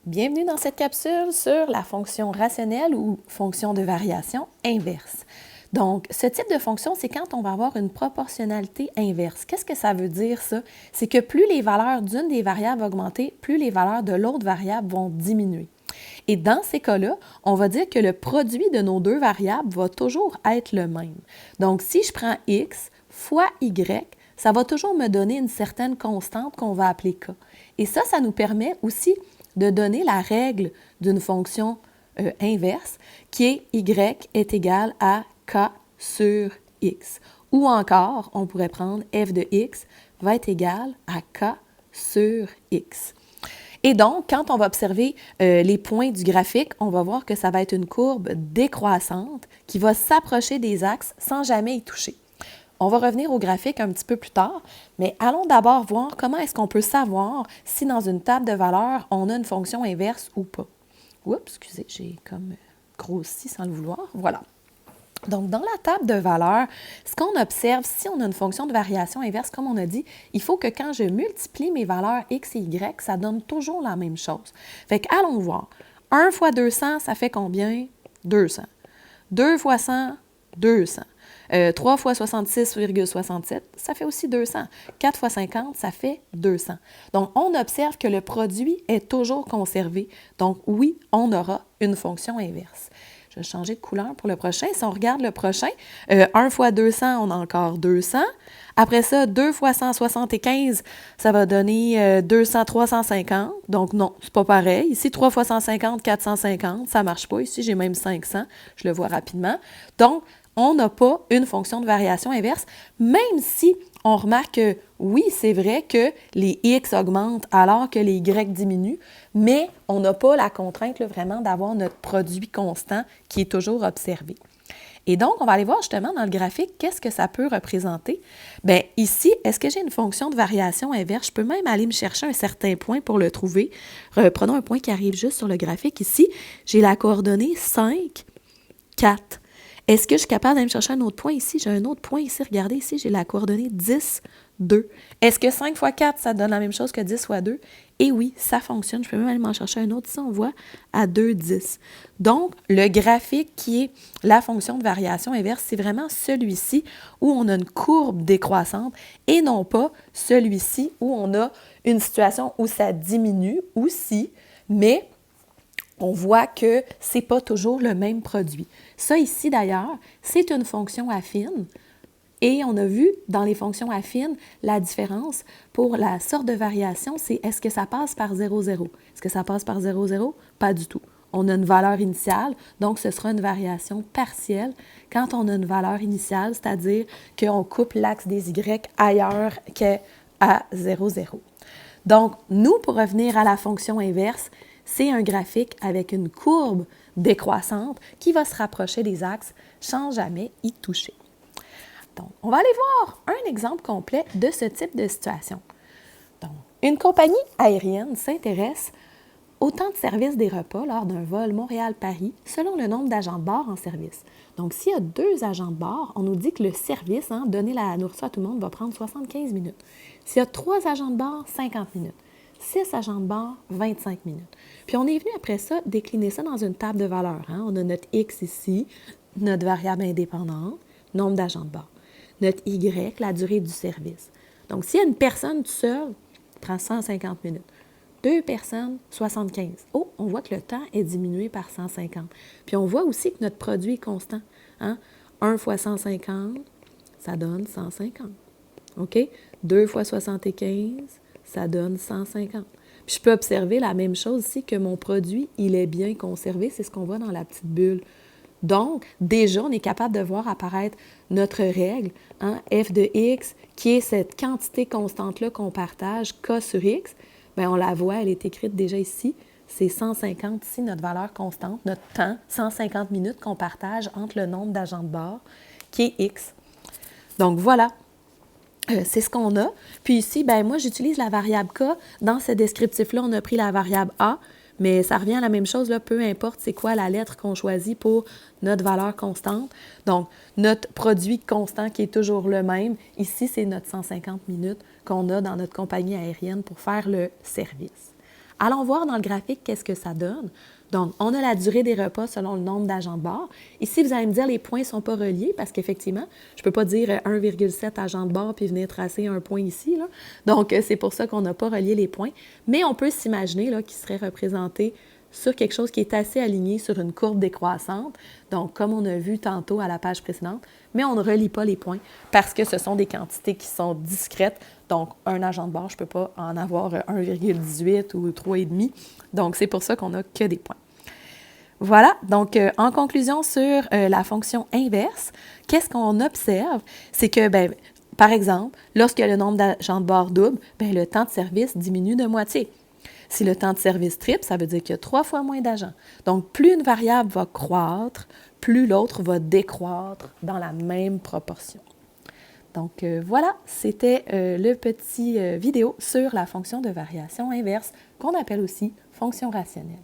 Bienvenue dans cette capsule sur la fonction rationnelle ou fonction de variation inverse. Donc, ce type de fonction, c'est quand on va avoir une proportionnalité inverse. Qu'est-ce que ça veut dire, ça? C'est que plus les valeurs d'une des variables vont augmenter, plus les valeurs de l'autre variable vont diminuer. Et dans ces cas-là, on va dire que le produit de nos deux variables va toujours être le même. Donc, si je prends x fois y, ça va toujours me donner une certaine constante qu'on va appeler k. Et ça nous permet aussi de donner la règle d'une fonction inverse qui est y est égal à k sur x. Ou encore, on pourrait prendre f de x va être égal à k sur x. Et donc, quand on va observer les points du graphique, on va voir que ça va être une courbe décroissante qui va s'approcher des axes sans jamais y toucher. On va revenir au graphique un petit peu plus tard, mais allons d'abord voir comment est-ce qu'on peut savoir si dans une table de valeurs, on a une fonction inverse ou pas. Oups, excusez, j'ai comme grossi sans le vouloir. Voilà. Donc, dans la table de valeurs, ce qu'on observe, si on a une fonction de variation inverse, comme on a dit, il faut que quand je multiplie mes valeurs x et y, ça donne toujours la même chose. Fait que, allons voir. 1 fois 200, ça fait combien? 200. 2 fois 100, 200. 3 fois 66,67, ça fait aussi 200. 4 fois 50, ça fait 200. Donc, on observe que le produit est toujours conservé. Donc, oui, on aura une fonction inverse. Je vais changer de couleur pour le prochain. Si on regarde le prochain, 1 fois 200, on a encore 200. Après ça, 2 fois 175, ça va donner 200, 350. Donc non, c'est pas pareil. Ici, 3 fois 150, 450, ça marche pas. Ici, j'ai même 500. Je le vois rapidement. Donc, on n'a pas une fonction de variation inverse, même si on remarque que oui, c'est vrai que les x augmentent alors que les y diminuent, mais on n'a pas la contrainte là, vraiment d'avoir notre produit constant qui est toujours observé. Et donc, on va aller voir justement dans le graphique qu'est-ce que ça peut représenter. Bien, ici, est-ce que j'ai une fonction de variation inverse? Je peux même aller me chercher un certain point pour le trouver. Prenons un point qui arrive juste sur le graphique. Ici, j'ai la coordonnée 5, 4. Est-ce que je suis capable d'aller me chercher un autre point ici? J'ai un autre point ici. Regardez ici, j'ai la coordonnée 10, 2. Est-ce que 5 fois 4, ça donne la même chose que 10 fois 2? Et oui, ça fonctionne. Je peux même aller m'en chercher un autre. Ici, on voit à 2, 10. Donc, le graphique qui est la fonction de variation inverse, c'est vraiment celui-ci où on a une courbe décroissante et non pas celui-ci où on a une situation où ça diminue aussi, mais on voit que ce n'est pas toujours le même produit. Ça ici, d'ailleurs, c'est une fonction affine. Et on a vu dans les fonctions affines la différence pour la sorte de variation, c'est est-ce que ça passe par 0, 0? Est-ce que ça passe par 0, 0? Pas du tout. On a une valeur initiale, donc ce sera une variation partielle quand on a une valeur initiale, c'est-à-dire qu'on coupe l'axe des Y ailleurs qu'à 0, 0. Donc, nous, pour revenir à la fonction inverse, c'est un graphique avec une courbe décroissante qui va se rapprocher des axes sans jamais y toucher. Donc, on va aller voir un exemple complet de ce type de situation. Donc, une compagnie aérienne s'intéresse au temps de service des repas lors d'un vol Montréal-Paris selon le nombre d'agents de bord en service. Donc, s'il y a 2 agents de bord, on nous dit que le service, donner la nourriture à tout le monde, va prendre 75 minutes. S'il y a 3 agents de bord, 50 minutes. 6 agents de bord, 25 minutes. Puis on est venu après ça décliner ça dans une table de valeurs. On a notre X ici, notre variable indépendante, nombre d'agents de bord. Notre Y, la durée du service. Donc, s'il y a une personne toute seule, prend 150 minutes. 2 personnes, 75. Oh, on voit que le temps est diminué par 150. Puis on voit aussi que notre produit est constant. 1 fois 150, ça donne 150. OK? 2 fois 75, ça donne 150. Puis je peux observer la même chose ici, que mon produit, il est bien conservé. C'est ce qu'on voit dans la petite bulle. Donc, déjà, on est capable de voir apparaître notre règle, f de x, qui est cette quantité constante-là qu'on partage, k sur x. Bien, on la voit, elle est écrite déjà ici. C'est 150 ici, notre valeur constante, notre temps, 150 minutes qu'on partage entre le nombre d'agents de bord, qui est x. Donc, voilà. C'est ce qu'on a. Puis ici, ben moi, j'utilise la variable k. Dans ce descriptif-là, on a pris la variable a, mais ça revient à la même chose, là, peu importe c'est quoi la lettre qu'on choisit pour notre valeur constante. Donc, notre produit constant qui est toujours le même. Ici, c'est notre 150 minutes qu'on a dans notre compagnie aérienne pour faire le service. Allons voir dans le graphique qu'est-ce que ça donne. Donc, on a la durée des repas selon le nombre d'agents de bord. Ici, vous allez me dire les points ne sont pas reliés parce qu'effectivement, je ne peux pas dire 1,7 agents de bord puis venir tracer un point ici, là. Donc, c'est pour ça qu'on n'a pas relié les points. Mais on peut s'imaginer là, qu'ils seraient représentés sur quelque chose qui est assez aligné sur une courbe décroissante. Donc, comme on a vu tantôt à la page précédente, mais on ne relie pas les points parce que ce sont des quantités qui sont discrètes. Donc, un agent de bord, je ne peux pas en avoir 1,18 ou 3,5. Donc, c'est pour ça qu'on n'a que des points. Voilà, donc en conclusion sur la fonction inverse, qu'est-ce qu'on observe? C'est que, par exemple, lorsque le nombre d'agents de bord double, le temps de service diminue de moitié. Si le temps de service triple, ça veut dire qu'il y a 3 fois moins d'agents. Donc, plus une variable va croître, plus l'autre va décroître dans la même proportion. Donc, voilà, c'était le petit vidéo sur la fonction de variation inverse qu'on appelle aussi fonction rationnelle.